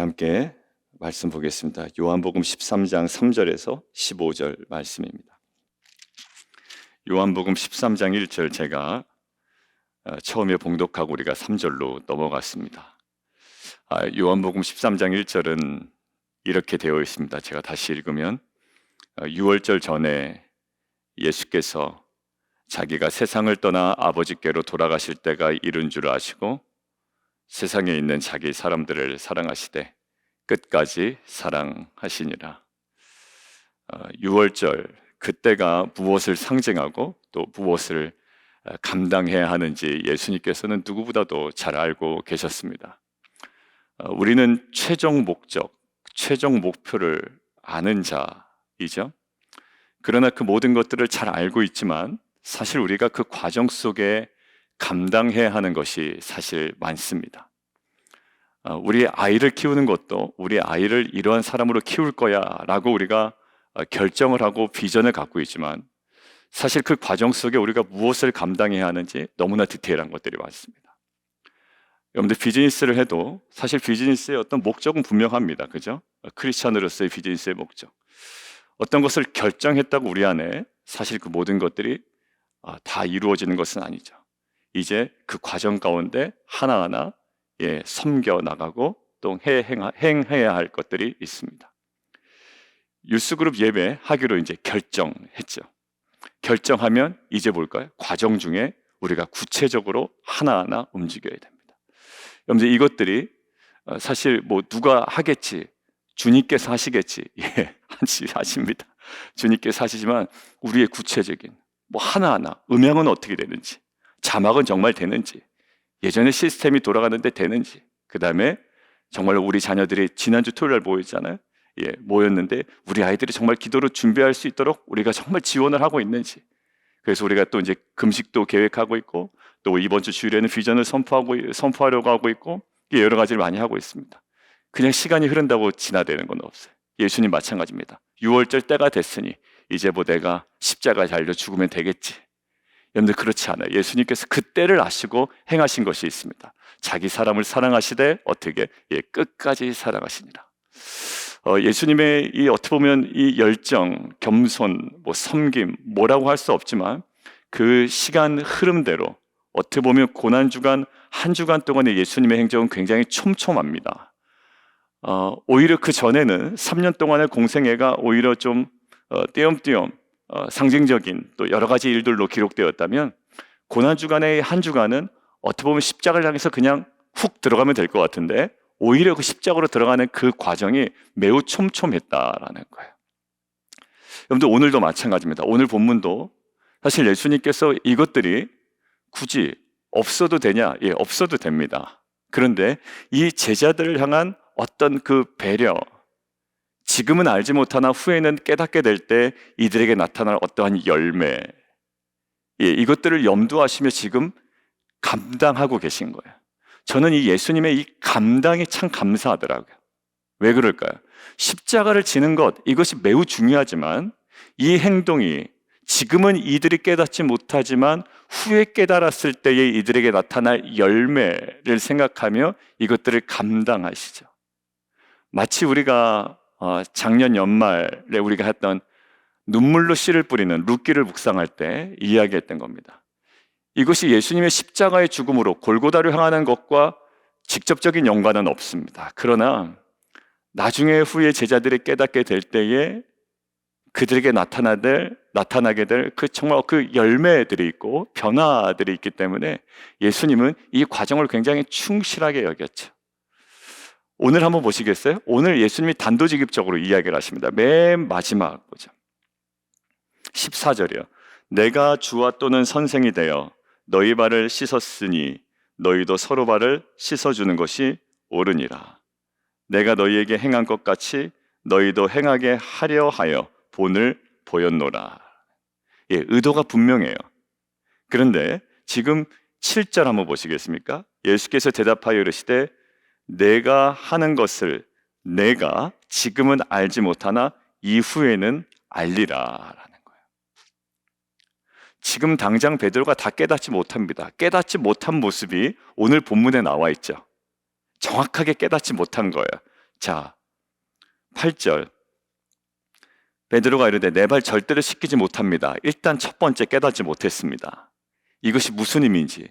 함께 말씀 보겠습니다. 요한복음 13장 3절에서 15절 말씀입니다. 요한복음 13장 1절 제가 처음에 봉독하고 우리가 3절로 넘어갔습니다. 요한복음 13장 1절은 이렇게 되어 있습니다. 제가 다시 읽으면 유월절 전에 예수께서 자기가 세상을 떠나 아버지께로 돌아가실 때가 이른 줄 아시고 세상에 있는 자기 사람들을 사랑하시되 끝까지 사랑하시니라. 유월절 그때가 무엇을 상징하고 또 무엇을 감당해야 하는지 예수님께서는 누구보다도 잘 알고 계셨습니다. 우리는 최종 목적, 최종 목표를 아는 자이죠. 그러나 그 모든 것들을 잘 알고 있지만 사실 우리가 그 과정 속에 감당해야 하는 것이 사실 많습니다. 우리 아이를 키우는 것도 우리 아이를 이러한 사람으로 키울 거야 라고 우리가 결정을 하고 비전을 갖고 있지만 사실 그 과정 속에 우리가 무엇을 감당해야 하는지 너무나 디테일한 것들이 많습니다. 여러분들 비즈니스를 해도 사실 비즈니스의 어떤 목적은 분명합니다. 그죠? 크리스찬으로서의 비즈니스의 목적. 어떤 것을 결정했다고 우리 안에 사실 그 모든 것들이 다 이루어지는 것은 아니죠. 이제 그 과정 가운데 하나하나 섬겨 나가고 또 행해야 할 것들이 있습니다. 유스그룹 예배 하기로 이제 결정했죠. 결정하면 이제 뭘까요? 과정 중에 우리가 구체적으로 하나하나 움직여야 됩니다. 여러분들 이것들이 사실 뭐 누가 하겠지, 주님께서 하시겠지, 하십니다. 주님께서 하시지만 우리의 구체적인 뭐 하나하나 음향은 어떻게 되는지, 자막은 정말 되는지, 예전에 시스템이 돌아가는데 되는지, 그 다음에 정말 우리 자녀들이 지난주 토요일 날 모였잖아요. 모였는데 우리 아이들이 정말 기도로 준비할 수 있도록 우리가 정말 지원을 하고 있는지. 그래서 우리가 또 이제 금식도 계획하고 있고 또 이번 주 주일에는 비전을 선포하려고 하고 있고 여러 가지를 많이 하고 있습니다. 그냥 시간이 흐른다고 진화되는 건 없어요. 예수님 마찬가지입니다. 6월절 때가 됐으니 이제 뭐 내가 십자가에 달려 죽으면 되겠지. 여러분들 그렇지 않아요. 예수님께서 그 때를 아시고 행하신 것이 있습니다. 자기 사람을 사랑하시되 어떻게? 끝까지 사랑하시니라. 예수님의 이 어떻게 보면 이 열정, 겸손, 뭐 섬김 뭐라고 할 수 없지만 그 시간 흐름대로 어떻게 보면 고난주간 한 주간 동안의 예수님의 행적은 굉장히 촘촘합니다. 오히려 그 전에는 3년 동안의 공생애가 오히려 좀 띄엄띄엄 상징적인 또 여러 가지 일들로 기록되었다면 고난주간의 한 주간은 어떻게 보면 십자가를 향해서 그냥 훅 들어가면 될 것 같은데 오히려 그 십자가로 들어가는 그 과정이 매우 촘촘했다라는 거예요. 여러분들 오늘도 마찬가지입니다. 오늘 본문도 사실 예수님께서 이것들이 굳이 없어도 되냐? 없어도 됩니다. 그런데 이 제자들을 향한 어떤 그 배려, 지금은 알지 못하나 후에는 깨닫게 될 때 이들에게 나타날 어떠한 열매, 이것들을 염두하시며 지금 감당하고 계신 거예요. 저는 이 예수님의 이 감당이 참 감사하더라고요. 왜 그럴까요? 십자가를 지는 것, 이것이 매우 중요하지만 이 행동이 지금은 이들이 깨닫지 못하지만 후에 깨달았을 때에 이들에게 나타날 열매를 생각하며 이것들을 감당하시죠. 마치 우리가 작년 연말에 우리가 했던 눈물로 씨를 뿌리는 룻기를 묵상할 때 이야기했던 겁니다. 이것이 예수님의 십자가의 죽음으로 골고다를 향하는 것과 직접적인 연관은 없습니다. 그러나 나중에 후에 제자들이 깨닫게 될 때에 그들에게 나타나게 될 그 정말 그 열매들이 있고 변화들이 있기 때문에 예수님은 이 과정을 굉장히 충실하게 여겼죠. 오늘 한번 보시겠어요? 오늘 예수님이 단도직입적으로 이야기를 하십니다. 맨 마지막 보죠. 14절이요. 내가 주와 또는 선생이 되어 너희 발을 씻었으니 너희도 서로 발을 씻어주는 것이 옳으니라. 내가 너희에게 행한 것 같이 너희도 행하게 하려 하여 본을 보였노라. 의도가 분명해요. 그런데 지금 7절 한번 보시겠습니까? 예수께서 대답하여 이르시되 내가 하는 것을 내가 지금은 알지 못하나 이후에는 알리라. 지금 당장 베드로가 다 깨닫지 못합니다. 깨닫지 못한 모습이 오늘 본문에 나와 있죠. 정확하게 깨닫지 못한 거예요. 자, 8절. 베드로가 이르되 내 발 절대로 씻기지 못합니다. 일단 첫 번째 깨닫지 못했습니다. 이것이 무슨 의미인지.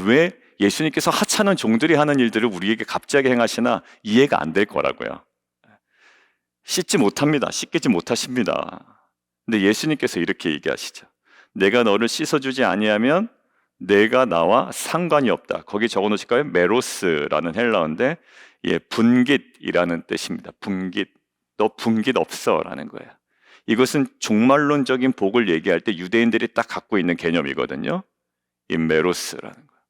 왜 예수님께서 하찮은 종들이 하는 일들을 우리에게 갑자기 행하시나 이해가 안 될 거라고요. 씻지 못합니다. 씻기지 못하십니다. 근데 예수님께서 이렇게 얘기하시죠. 내가 너를 씻어주지 아니하면 내가 나와 상관이 없다. 거기 적어놓으실까요? 메로스라는 헬라어인데 분깃이라는 뜻입니다. 분깃. 너 분깃 없어라는 거예요. 이것은 종말론적인 복을 얘기할 때 유대인들이 딱 갖고 있는 개념이거든요. 이 메로스라는 거예요.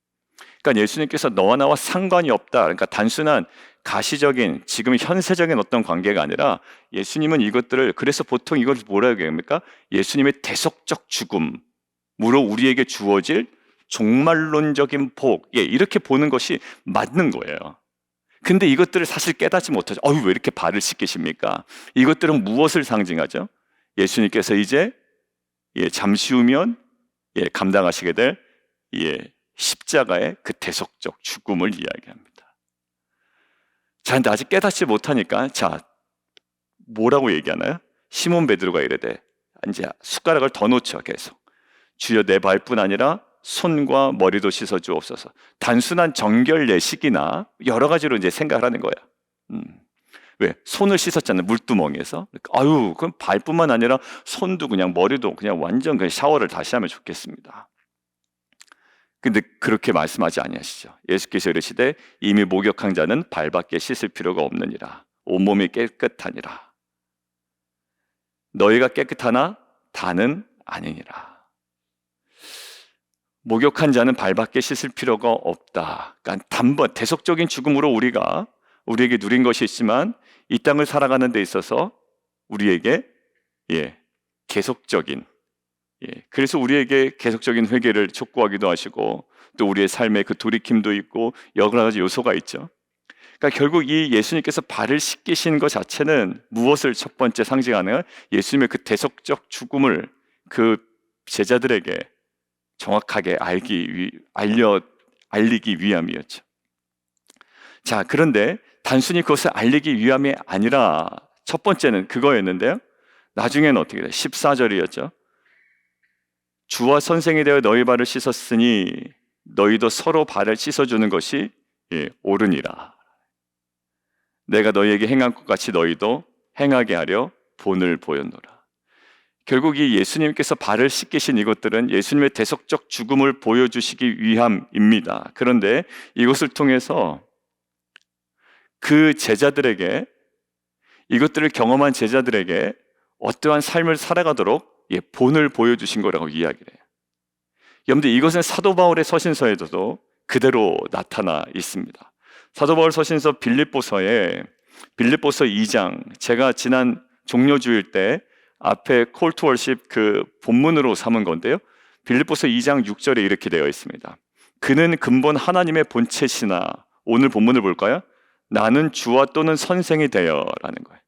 그러니까 예수님께서 너와 나와 상관이 없다. 그러니까 단순한 가시적인 지금 현세적인 어떤 관계가 아니라 예수님은 이것들을, 그래서 보통 이걸 뭐라고 얘기합니까? 예수님의 대속적 죽음으로 우리에게 주어질 종말론적인 복, 이렇게 보는 것이 맞는 거예요. 근데 이것들을 사실 깨닫지 못하죠. 왜 이렇게 발을 씻기십니까? 이것들은 무엇을 상징하죠? 예수님께서 이제 잠시 후면 감당하시게 될 십자가의 그 대속적 죽음을 이야기합니다. 자, 근데 아직 깨닫지 못하니까, 뭐라고 얘기하나요? 시몬 베드로가 이르되, 이제 숟가락을 더 놓죠, 계속. 주여 내 발뿐 아니라 손과 머리도 씻어 주옵소서. 단순한 정결 예식이나 여러 가지로 이제 생각을 하는 거야. 왜? 손을 씻었잖아요, 물두멍에서. 그럼 발뿐만 아니라 손도 그냥 머리도 그냥 완전 그냥 샤워를 다시 하면 좋겠습니다. 근데 그렇게 말씀하지 아니하시죠. 예수께서 이르시되 이미 목욕한 자는 발밖에 씻을 필요가 없느니라. 온몸이 깨끗하니라. 너희가 깨끗하나 다는 아니니라. 목욕한 자는 발밖에 씻을 필요가 없다. 그러니까 단번 대속적인 죽음으로 우리에게 누린 것이 있지만 이 땅을 살아가는 데 있어서 우리에게 계속적인, 그래서 우리에게 계속적인 회개를 촉구하기도 하시고 또 우리의 삶에 그 돌이킴도 있고 여러 가지 요소가 있죠. 그러니까 결국 이 예수님께서 발을 씻기신 것 자체는 무엇을 첫 번째 상징하는, 예수님의 그 대속적 죽음을 그 제자들에게 정확하게 알리기 위함이었죠. 자, 그런데 단순히 그것을 알리기 위함이 아니라 첫 번째는 그거였는데요. 나중에는 어떻게 돼요? 14절이었죠. 주와 선생이 되어 너희 발을 씻었으니 너희도 서로 발을 씻어주는 것이 옳으니라. 내가 너희에게 행한 것 같이 너희도 행하게 하려 본을 보였노라. 결국 이 예수님께서 발을 씻기신 이것들은 예수님의 대속적 죽음을 보여주시기 위함입니다. 그런데 이것을 통해서 그 제자들에게, 이것들을 경험한 제자들에게 어떠한 삶을 살아가도록 본을 보여주신 거라고 이야기를 해요. 여러분들, 이것은 사도 바울의 서신서에도 그대로 나타나 있습니다. 사도 바울 서신서 빌립보서 2장, 제가 지난 종료주일 때 앞에 콜 투 월십 그 본문으로 삼은 건데요. 빌립보서 2장 6절에 이렇게 되어 있습니다. 그는 근본 하나님의 본체시나, 오늘 본문을 볼까요? 나는 주와 또는 선생이 되어 라는 거예요.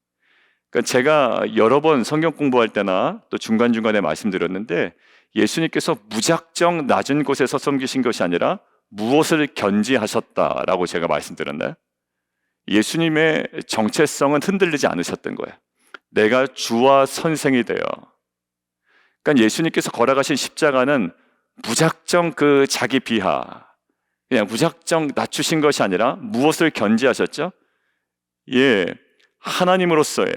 그러니까 제가 여러 번 성경 공부할 때나 또 중간중간에 말씀드렸는데, 예수님께서 무작정 낮은 곳에서 섬기신 것이 아니라 무엇을 견지하셨다라고 제가 말씀드렸나요? 예수님의 정체성은 흔들리지 않으셨던 거예요. 내가 주와 선생이 되어. 그러니까 예수님께서 걸어가신 십자가는 무작정 그 자기 비하, 그냥 무작정 낮추신 것이 아니라 무엇을 견지하셨죠? 하나님으로서의,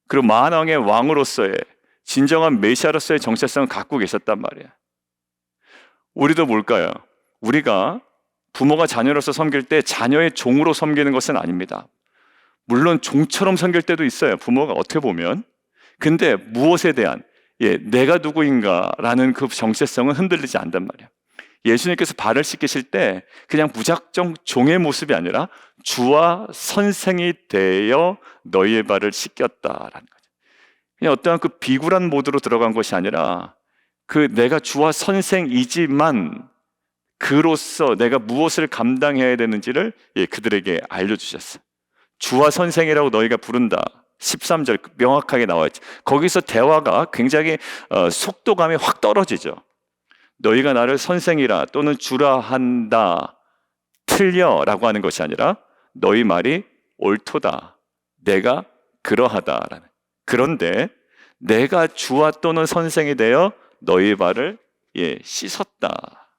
그리고 만왕의 왕으로서의 진정한 메시아로서의 정체성을 갖고 계셨단 말이에요. 우리도 뭘까요? 우리가 부모가 자녀로서 섬길 때 자녀의 종으로 섬기는 것은 아닙니다. 물론 종처럼 섬길 때도 있어요, 부모가 어떻게 보면. 근데 무엇에 대한 내가 누구인가라는 그 정체성은 흔들리지 않단 말이에요. 예수님께서 발을 씻기실 때 그냥 무작정 종의 모습이 아니라 주와 선생이 되어 너희의 발을 씻겼다라는 거죠. 그냥 어떠한 그 비굴한 모드로 들어간 것이 아니라 그 내가 주와 선생이지만 그로서 내가 무엇을 감당해야 되는지를 그들에게 알려주셨어요. 주와 선생이라고 너희가 부른다. 13절 명확하게 나와 있죠. 거기서 대화가 굉장히 속도감이 확 떨어지죠. 너희가 나를 선생이라 또는 주라 한다, 틀려 라고 하는 것이 아니라 너희 말이 옳도다, 내가 그러하다라는. 그런데 내가 주와 또는 선생이 되어 너희 발을 씻었다.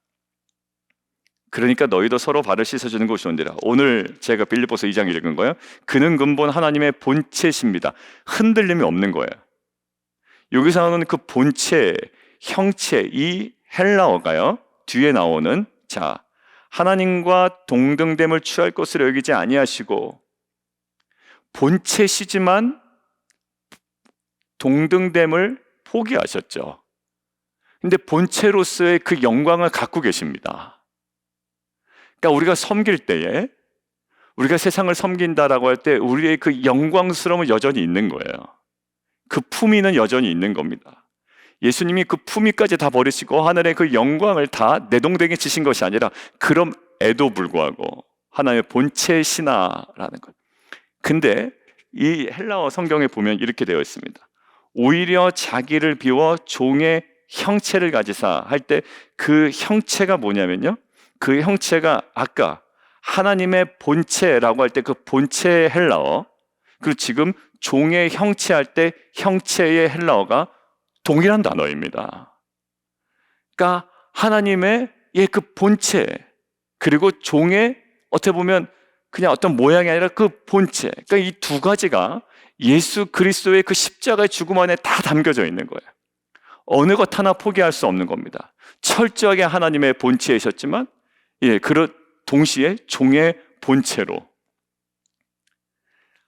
그러니까 너희도 서로 발을 씻어주는 것이 온디라. 오늘 제가 빌립보서 2장 읽은 거예요. 그는 근본 하나님의 본체십니다. 흔들림이 없는 거예요. 여기서 나오는 그 본체, 형체, 이 헬라어가요, 뒤에 나오는 하나님과 동등됨을 취할 것으로 여기지 아니하시고 본체시지만 동등됨을 포기하셨죠. 근데 본체로서의 그 영광을 갖고 계십니다. 그러니까 우리가 섬길 때에, 우리가 세상을 섬긴다라고 할 때 우리의 그 영광스러움은 여전히 있는 거예요. 그 품위는 여전히 있는 겁니다. 예수님이 그 품위까지 다 버리시고 하늘의 그 영광을 다 내동댕이 치신 것이 아니라 그럼에도 불구하고 하나님의 본체시나라는 것. 근데 이 헬라어 성경에 보면 이렇게 되어 있습니다. 오히려 자기를 비워 종의 형체를 가지사 할 때 그 형체가 뭐냐면요, 그 형체가 아까 하나님의 본체라고 할 때 그 본체의 헬라어, 그리고 지금 종의 형체 할 때 형체의 헬라어가 동일한 단어입니다. 그러니까 하나님의 그 본체, 그리고 종의 어떻게 보면 그냥 어떤 모양이 아니라 그 본체, 그러니까 이 두 가지가 예수 그리스도의 그 십자가의 죽음 안에 다 담겨져 있는 거예요. 어느 것 하나 포기할 수 없는 겁니다. 철저하게 하나님의 본체이셨지만 그런 동시에 종의 본체로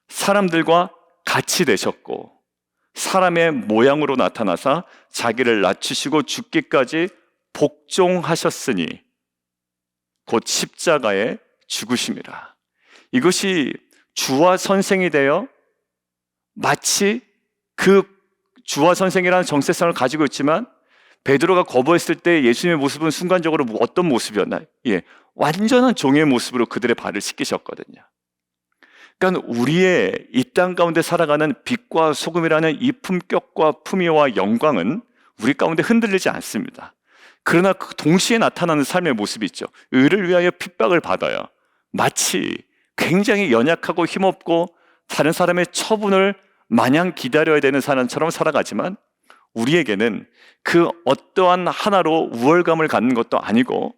사람들과 같이 되셨고 사람의 모양으로 나타나사 자기를 낮추시고 죽기까지 복종하셨으니 곧 십자가에 죽으심이라. 이것이 주와 선생이 되어 마치 그 주와 선생이라는 정체성을 가지고 있지만 베드로가 거부했을 때 예수님의 모습은 순간적으로 어떤 모습이었나요? 완전한 종의 모습으로 그들의 발을 씻기셨거든요. 그러니까 우리의 이 땅 가운데 살아가는 빛과 소금이라는 이 품격과 품위와 영광은 우리 가운데 흔들리지 않습니다. 그러나 그 동시에 나타나는 삶의 모습이 있죠. 의를 위하여 핍박을 받아요. 마치 굉장히 연약하고 힘없고 다른 사람의 처분을 마냥 기다려야 되는 사람처럼 살아가지만 우리에게는 그 어떠한 하나로 우월감을 갖는 것도 아니고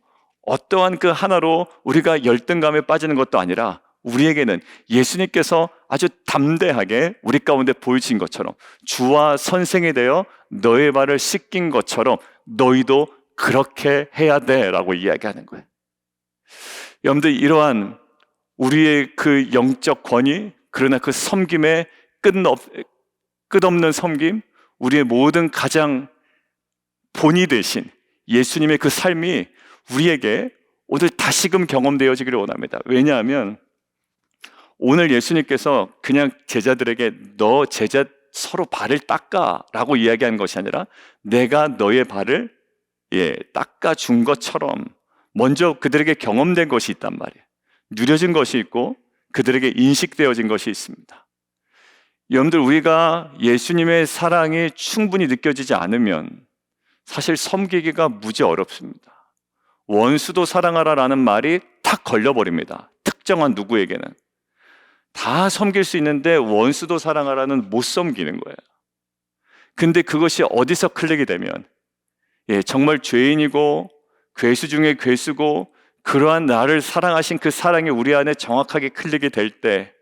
어떠한 그 하나로 우리가 열등감에 빠지는 것도 아니라 우리에게는 예수님께서 아주 담대하게 우리 가운데 보이신 것처럼 주와 선생이 되어 너의 발을 씻긴 것처럼 너희도 그렇게 해야 돼 라고 이야기하는 거예요. 여러분들, 이러한 우리의 그 영적 권위, 그러나 그 섬김의 끝없는 섬김, 우리의 모든 가장 본이 되신 예수님의 그 삶이 우리에게 오늘 다시금 경험되어지기를 원합니다. 왜냐하면 오늘 예수님께서 그냥 제자들에게 너 제자 서로 발을 닦아 라고 이야기하는 것이 아니라 내가 너의 발을 닦아준 것처럼 먼저 그들에게 경험된 것이 있단 말이에요. 누려진 것이 있고 그들에게 인식되어진 것이 있습니다. 여러분들, 우리가 예수님의 사랑이 충분히 느껴지지 않으면 사실 섬기기가 무지 어렵습니다. 원수도 사랑하라라는 말이 탁 걸려버립니다. 특정한 누구에게는. 다 섬길 수 있는데 원수도 사랑하라는 못 섬기는 거예요. 근데 그것이 어디서 클릭이 되면 정말 죄인이고 괴수 중에 괴수고 그러한 나를 사랑하신 그 사랑이 우리 안에 정확하게 클릭이 될 때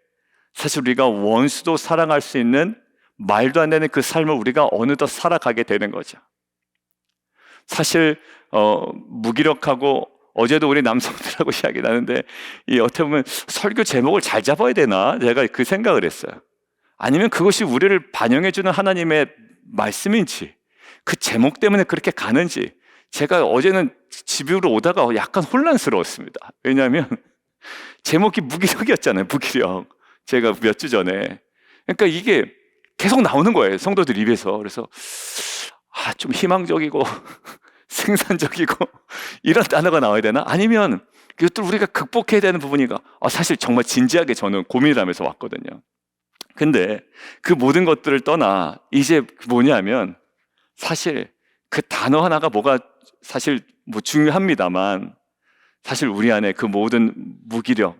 사실 우리가 원수도 사랑할 수 있는 말도 안 되는 그 삶을 우리가 어느덧 살아가게 되는 거죠. 사실 무기력하고 어제도 우리 남성들하고 이야기 나는데 어떻게 보면 설교 제목을 잘 잡아야 되나 제가 그 생각을 했어요. 아니면 그것이 우리를 반영해주는 하나님의 말씀인지 그 제목 때문에 그렇게 가는지 제가 어제는 집으로 오다가 약간 혼란스러웠습니다. 왜냐하면 제목이 무기력이었잖아요. 무기력. 제가 몇 주 전에. 그러니까 이게 계속 나오는 거예요. 성도들 입에서. 그래서 좀 희망적이고 생산적이고 이런 단어가 나와야 되나? 아니면 이것도 우리가 극복해야 되는 부분인가? 사실 정말 진지하게 저는 고민을 하면서 왔거든요. 근데 그 모든 것들을 떠나 이제 뭐냐면 사실 그 단어 하나가 뭐가 사실 중요합니다만 사실 우리 안에 그 모든 무기력,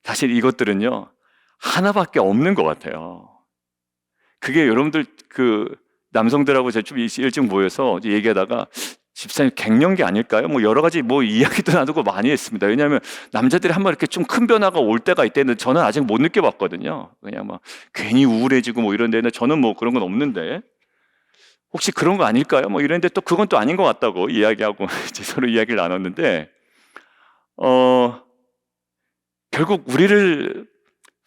사실 이것들은요 하나밖에 없는 것 같아요. 그게 여러분들 남성들하고 제가 좀 일찍 모여서 얘기하다가 집사님 갱년기 아닐까요? 뭐 여러 가지 이야기도 나누고 많이 했습니다. 왜냐하면 남자들이 한번 이렇게 좀 큰 변화가 올 때가 있대는 저는 아직 못 느껴봤거든요. 그냥 막 괜히 우울해지고 이런 데는 저는 그런 건 없는데 혹시 그런 거 아닐까요? 이랬는데 또 그건 또 아닌 것 같다고 이야기하고 이제 서로 이야기를 나눴는데 결국 우리를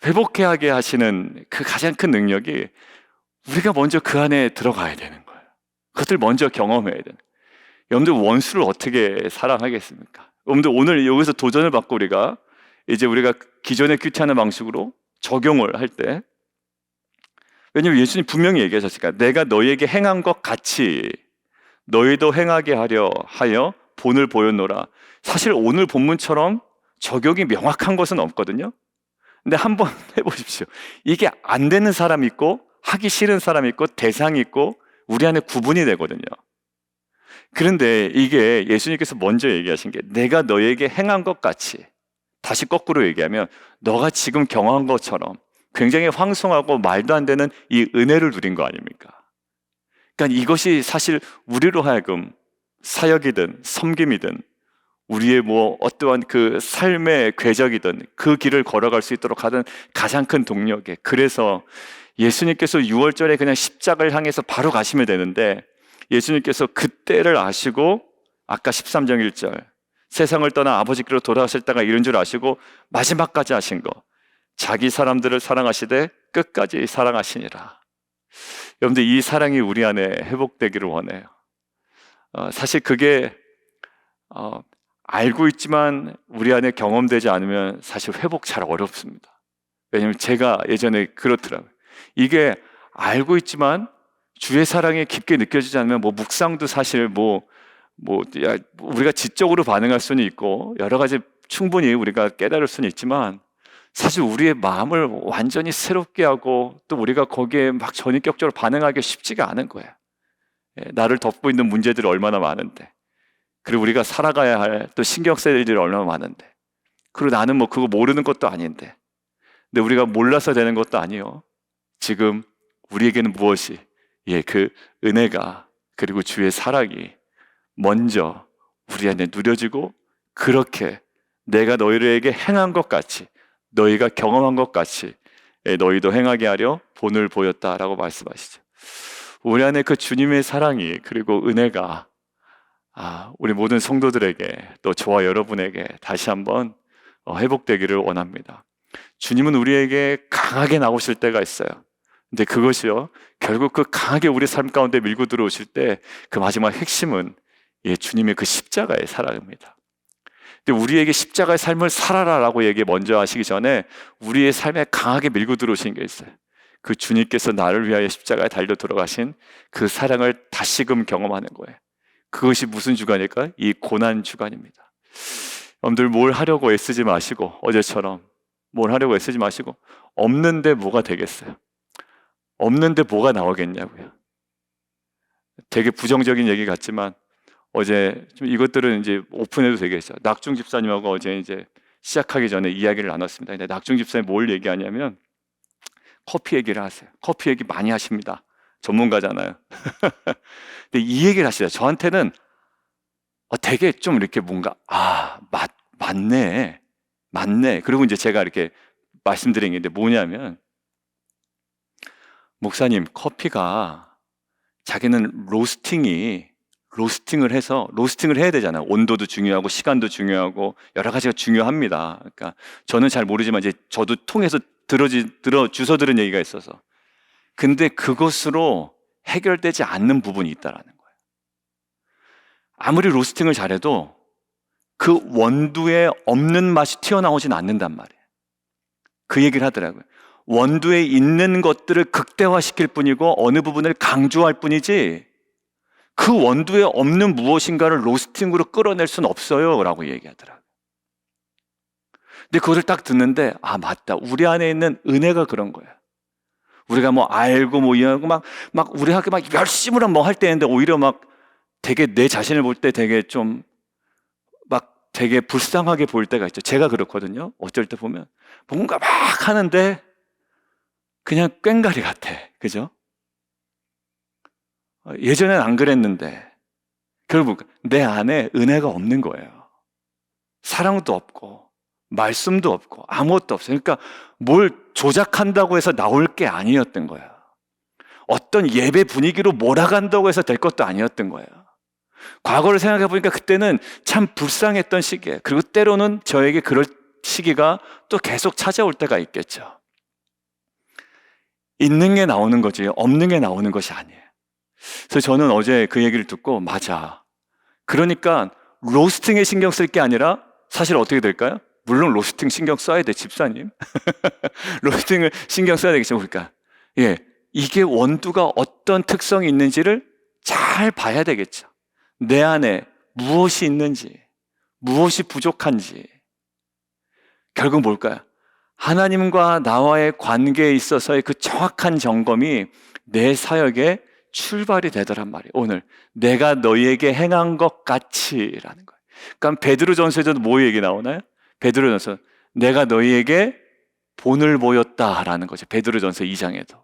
회복하게 하시는 그 가장 큰 능력이 우리가 먼저 그 안에 들어가야 되는 거예요. 그것을 먼저 경험해야 되는 거예요. 여러분들 원수를 어떻게 사랑하겠습니까? 여러분들 오늘 여기서 도전을 받고 우리가 기존의 큐티하는 방식으로 적용을 할 때, 왜냐하면 예수님 분명히 얘기하셨으니까 내가 너희에게 행한 것 같이 너희도 행하게 하여 본을 보였노라. 사실 오늘 본문처럼 적용이 명확한 것은 없거든요. 근데 한번 해보십시오. 이게 안 되는 사람이 있고 하기 싫은 사람이 있고 대상이 있고 우리 안에 구분이 되거든요. 그런데 이게 예수님께서 먼저 얘기하신 게 내가 너에게 행한 것 같이, 다시 거꾸로 얘기하면 너가 지금 경험한 것처럼 굉장히 황송하고 말도 안 되는 이 은혜를 누린 거 아닙니까? 그러니까 이것이 사실 우리로 하여금 사역이든 섬김이든 우리의 어떠한 그 삶의 궤적이든 그 길을 걸어갈 수 있도록 하는 가장 큰 동력이에요. 그래서 예수님께서 6월절에 그냥 십자가를 향해서 바로 가시면 되는데 예수님께서 그때를 아시고 아까 13장 1절 세상을 떠나 아버지께로 돌아가실 때가 이런 줄 아시고 마지막까지 하신 거, 자기 사람들을 사랑하시되 끝까지 사랑하시니라. 여러분들 이 사랑이 우리 안에 회복되기를 원해요. 사실 그게 알고 있지만 우리 안에 경험되지 않으면 사실 회복 잘 어렵습니다. 왜냐하면 제가 예전에 그렇더라고요. 이게 알고 있지만 주의 사랑이 깊게 느껴지지 않으면 묵상도 사실 우리가 지적으로 반응할 수는 있고 여러 가지 충분히 우리가 깨달을 수는 있지만 사실 우리의 마음을 완전히 새롭게 하고 또 우리가 거기에 막 전인격적으로 반응하기 쉽지가 않은 거예요. 나를 덮고 있는 문제들이 얼마나 많은데, 그리고 우리가 살아가야 할 또 신경 써야 될 일이 얼마나 많은데, 그리고 나는 그거 모르는 것도 아닌데, 근데 우리가 몰라서 되는 것도 아니요. 지금 우리에게는 무엇이 그 은혜가 그리고 주의 사랑이 먼저 우리 안에 누려지고 그렇게 내가 너희에게 행한 것 같이 너희가 경험한 것 같이 너희도 행하게 하려 본을 보였다라고 말씀하시죠. 우리 안에 그 주님의 사랑이 그리고 은혜가 우리 모든 성도들에게 또 저와 여러분에게 다시 한번 회복되기를 원합니다. 주님은 우리에게 강하게 나오실 때가 있어요. 근데 그것이요, 결국 그 강하게 우리 삶 가운데 밀고 들어오실 때 그 마지막 핵심은 주님의 그 십자가의 사랑입니다. 근데 우리에게 십자가의 삶을 살아라라고 얘기 먼저 하시기 전에 우리의 삶에 강하게 밀고 들어오신 게 있어요. 그 주님께서 나를 위하여 십자가에 달려 들어가신 그 사랑을 다시금 경험하는 거예요. 그것이 무슨 주간일까요? 이 고난 주간입니다. 여러분들 뭘 하려고 애쓰지 마시고, 어제처럼 뭘 하려고 애쓰지 마시고, 없는데 뭐가 되겠어요? 없는데 뭐가 나오겠냐고요. 되게 부정적인 얘기 같지만 어제 좀 이것들은 이제 오픈해도 되겠죠. 낙중 집사님하고 어제 이제 시작하기 전에 이야기를 나눴습니다. 근데 낙중 집사님 뭘 얘기하냐면 커피 얘기를 하세요. 커피 얘기 많이 하십니다. 전문가잖아요. 근데 이 얘기를 하시죠. 저한테는 되게 좀 이렇게 뭔가 맞네. 그리고 이제 제가 이렇게 말씀드린 게 있는데 뭐냐면, 목사님 커피가 자기는 로스팅을 해서 로스팅을 해야 되잖아요. 온도도 중요하고 시간도 중요하고 여러 가지가 중요합니다. 그러니까 저는 잘 모르지만 이제 저도 통해서 주워 들은 얘기가 있어서, 근데 그것으로 해결되지 않는 부분이 있다라는 거예요. 아무리 로스팅을 잘해도 그 원두에 없는 맛이 튀어나오진 않는단 말이에요. 그 얘기를 하더라고요. 원두에 있는 것들을 극대화시킬 뿐이고 어느 부분을 강조할 뿐이지 그 원두에 없는 무엇인가를 로스팅으로 끌어낼 수는 없어요 라고 얘기하더라고요. 근데 그것을 딱 듣는데 맞다, 우리 안에 있는 은혜가 그런 거예요. 우리가 알고 이해하고 막 우리가 막 열심으로 할 때인데 오히려 막 되게 내 자신을 볼 때 되게 좀 되게 불쌍하게 보일 때가 있죠. 제가 그렇거든요. 어쩔 때 보면 뭔가 막 하는데 그냥 꽹가리 같아. 그죠? 예전엔 안 그랬는데 결국 내 안에 은혜가 없는 거예요. 사랑도 없고 말씀도 없고 아무것도 없어요. 그러니까 뭘 조작한다고 해서 나올 게 아니었던 거예요. 어떤 예배 분위기로 몰아간다고 해서 될 것도 아니었던 거예요. 과거를 생각해 보니까 그때는 참 불쌍했던 시기예요. 그리고 때로는 저에게 그럴 시기가 또 계속 찾아올 때가 있겠죠. 있는 게 나오는 거지 없는 게 나오는 것이 아니에요. 그래서 저는 어제 그 얘기를 듣고 맞아. 그러니까 로스팅에 신경 쓸 게 아니라 사실 어떻게 될까요? 물론 로스팅 신경 써야 돼, 집사님. 로스팅을 신경 써야 되겠죠. 그러니까 이게 원두가 어떤 특성이 있는지를 잘 봐야 되겠죠. 내 안에 무엇이 있는지, 무엇이 부족한지. 결국 뭘까요? 하나님과 나와의 관계에 있어서의 그 정확한 점검이 내 사역의 출발이 되더란 말이에요. 오늘 내가 너희에게 행한 것 같이라는 거예요. 그러니까 베드로전서에도 뭐 얘기 나오나요? 베드로전서 내가 너희에게 본을 보였다라는 거죠. 베드로전서 2장에도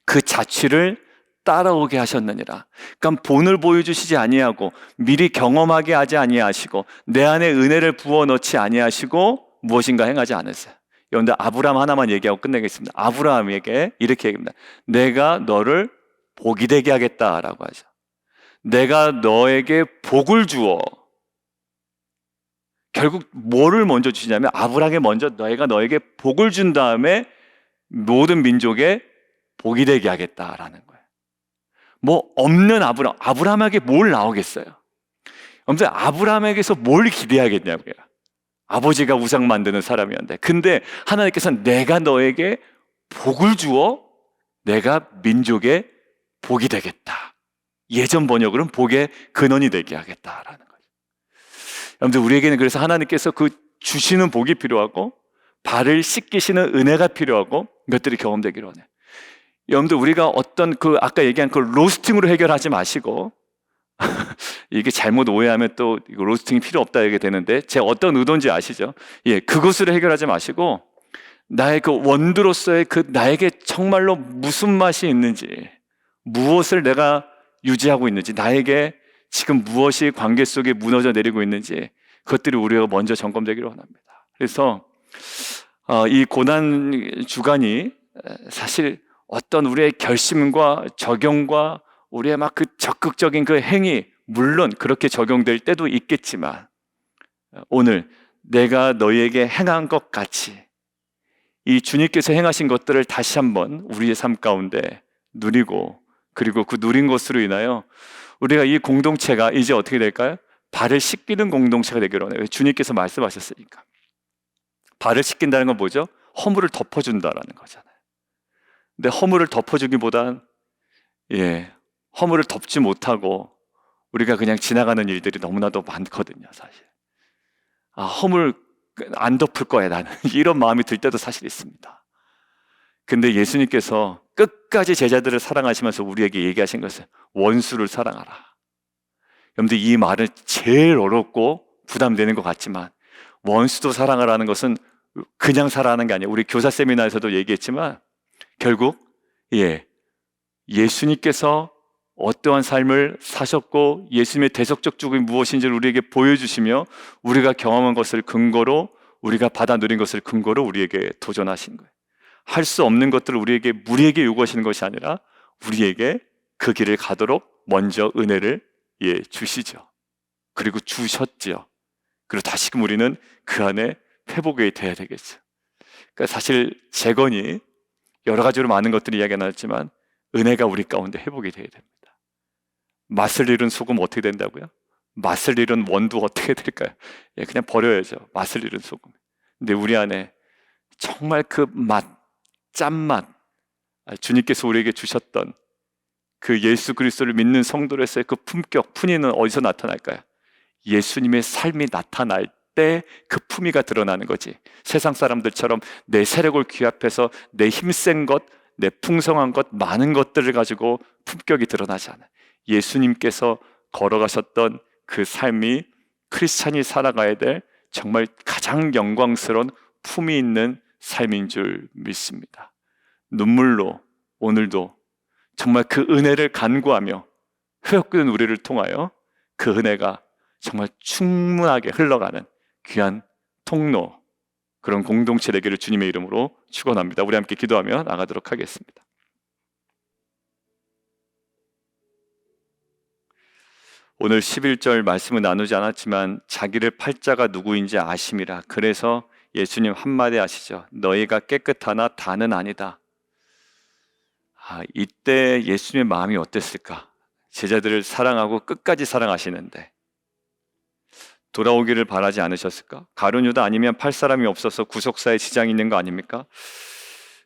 그 자취를 따라오게 하셨느니라. 그러니까 본을 보여주시지 아니하고 미리 경험하게 하지 아니하시고 내 안에 은혜를 부어 넣지 아니하시고 무엇인가 행하지 않으세요. 여러분들 아브라함 하나만 얘기하고 끝내겠습니다. 아브라함에게 이렇게 얘기합니다. 내가 너를 복이 되게 하겠다라고 하죠. 내가 너에게 복을 주어. 결국 뭐를 먼저 주시냐면 아브라함에 먼저 내가 너에게 복을 준 다음에 모든 민족에 복이 되게 하겠다라는 거예요. 뭐 없는 아브라함에게 뭘 나오겠어요? 아무튼 아브라함에게서 뭘 기대하겠냐고요. 아버지가 우상 만드는 사람이었는데 근데 하나님께서는 내가 너에게 복을 주어 내가 민족의 복이 되겠다. 예전 번역으로는 복의 근원이 되게 하겠다라는 거죠. 여러분들 우리에게는 그래서 하나님께서 그 주시는 복이 필요하고 발을 씻기시는 은혜가 필요하고 이것들이 경험되기를 원해요. 여러분들 우리가 어떤 그 아까 얘기한 그 로스팅으로 해결하지 마시고 이게 잘못 오해하면 또 로스팅이 필요 없다 이렇게 되는데 제 어떤 의도인지 아시죠? 그것으로 해결하지 마시고 나의 그 원두로서의 그 나에게 정말로 무슨 맛이 있는지 무엇을 내가 유지하고 있는지 나에게 지금 무엇이 관계 속에 무너져 내리고 있는지 그것들이 우리가 먼저 점검되기를 원합니다. 그래서 이 고난 주간이 사실 어떤 우리의 결심과 적용과 우리의 막 그 적극적인 그 행위 물론 그렇게 적용될 때도 있겠지만 오늘 내가 너희에게 행한 것 같이 이 주님께서 행하신 것들을 다시 한번 우리의 삶 가운데 누리고 그리고 그 누린 것으로 인하여 우리가 이 공동체가 이제 어떻게 될까요? 발을 씻기는 공동체가 되기로 해요. 주님께서 말씀하셨으니까. 발을 씻긴다는 건 뭐죠? 허물을 덮어준다라는 거잖아요. 근데 허물을 덮어주기보단 허물을 덮지 못하고 우리가 그냥 지나가는 일들이 너무나도 많거든요, 사실. 허물 안 덮을 거야, 나는. 이런 마음이 들 때도 사실 있습니다. 근데 예수님께서 끝까지 제자들을 사랑하시면서 우리에게 얘기하신 것은 원수를 사랑하라. 여러분들 이 말은 제일 어렵고 부담되는 것 같지만 원수도 사랑하라는 것은 그냥 사랑하는 게 아니에요. 우리 교사 세미나에서도 얘기했지만 결국 예수님께서 어떠한 삶을 사셨고 예수님의 대속적 죽음이 무엇인지를 우리에게 보여주시며 우리가 경험한 것을 근거로 우리가 받아 누린 것을 근거로 우리에게 도전하신 거예요. 할 수 없는 것들을 우리에게 요구하시는 것이 아니라 우리에게 그 길을 가도록 먼저 은혜를 주시죠. 그리고 주셨지요. 그리고 다시금 우리는 그 안에 회복이 돼야 되겠죠. 그러니까 사실 재건이 여러 가지로 많은 것들이 이야기가 나왔지만 은혜가 우리 가운데 회복이 돼야 됩니다. 맛을 잃은 소금 어떻게 된다고요? 맛을 잃은 원두 어떻게 될까요? 그냥 버려야죠. 맛을 잃은 소금. 근데 우리 안에 정말 그 맛, 짠맛, 주님께서 우리에게 주셨던 그 예수 그리스도를 믿는 성도로서의 그 품격, 품위는 어디서 나타날까요? 예수님의 삶이 나타날 때 그 품위가 드러나는 거지. 세상 사람들처럼 내 세력을 귀합해서 내 힘센 것, 내 풍성한 것, 많은 것들을 가지고 품격이 드러나지 않아요. 예수님께서 걸어가셨던 그 삶이 크리스찬이 살아가야 될 정말 가장 영광스러운 품위 있는 삶인 줄 믿습니다. 눈물로 오늘도 정말 그 은혜를 간구하며 흐뭇은 우리를 통하여 그 은혜가 정말 충분하게 흘러가는 귀한 통로, 그런 공동체 되기를 주님의 이름으로 축원합니다. 우리 함께 기도하며 나가도록 하겠습니다. 오늘 11절 말씀은 나누지 않았지만 자기를 팔자가 누구인지 아심이라. 그래서 예수님 한마디 하시죠. 너희가 깨끗하나 다는 아니다. 이때 예수님의 마음이 어땠을까? 제자들을 사랑하고 끝까지 사랑하시는데 돌아오기를 바라지 않으셨을까? 가룟 유다 아니면 팔 사람이 없어서 구속사에 지장이 있는 거 아닙니까?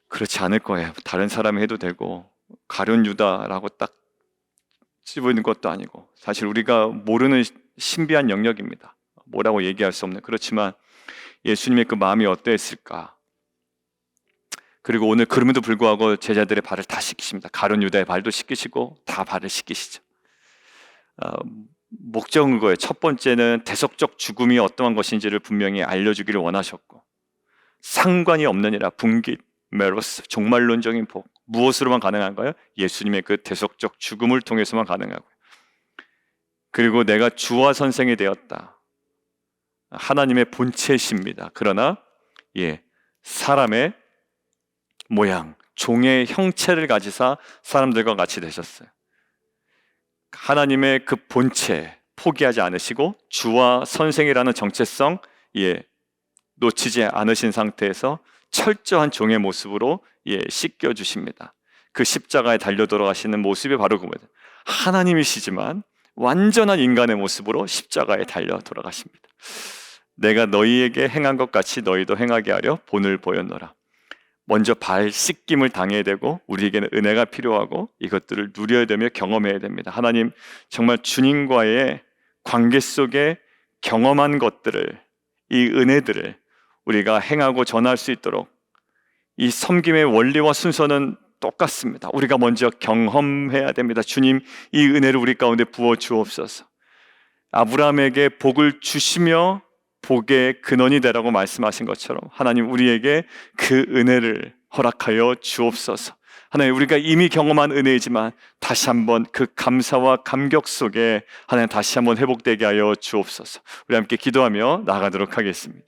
그렇지 않을 거예요. 다른 사람이 해도 되고 가룟 유다라고 딱 집어있는 것도 아니고 사실 우리가 모르는 신비한 영역입니다. 뭐라고 얘기할 수 없는. 그렇지만 예수님의 그 마음이 어떠했을까? 그리고 오늘 그럼에도 불구하고 제자들의 발을 다 씻기십니다. 가룟 유다의 발도 씻기시고 다 발을 씻기시죠. 목적은 거예요. 첫 번째는 대속적 죽음이 어떠한 것인지를 분명히 알려주기를 원하셨고, 상관이 없느니라 분깃, 메로스, 종말론적인 복, 무엇으로만 가능한가요? 예수님의 그 대속적 죽음을 통해서만 가능하고요. 그리고 내가 주와 선생이 되었다. 하나님의 본체십니다. 그러나 사람의 모양, 종의 형체를 가지사 사람들과 같이 되셨어요. 하나님의 그 본체 포기하지 않으시고 주와 선생이라는 정체성 놓치지 않으신 상태에서 철저한 종의 모습으로 씻겨주십니다. 그 십자가에 달려 돌아가시는 모습이 바로 그거예요. 하나님이시지만 완전한 인간의 모습으로 십자가에 달려 돌아가십니다. 내가 너희에게 행한 것 같이 너희도 행하게 하려 본을 보였노라. 먼저 발 씻김을 당해야 되고 우리에게는 은혜가 필요하고 이것들을 누려야 되며 경험해야 됩니다. 하나님, 정말 주님과의 관계 속에 경험한 것들을, 이 은혜들을 우리가 행하고 전할 수 있도록, 이 섬김의 원리와 순서는 똑같습니다. 우리가 먼저 경험해야 됩니다. 주님, 이 은혜를 우리 가운데 부어 주옵소서. 아브라함에게 복을 주시며 복의 근원이 되라고 말씀하신 것처럼 하나님, 우리에게 그 은혜를 허락하여 주옵소서. 하나님, 우리가 이미 경험한 은혜이지만 다시 한번 그 감사와 감격 속에 하나님 다시 한번 회복되게 하여 주옵소서. 우리 함께 기도하며 나아가도록 하겠습니다.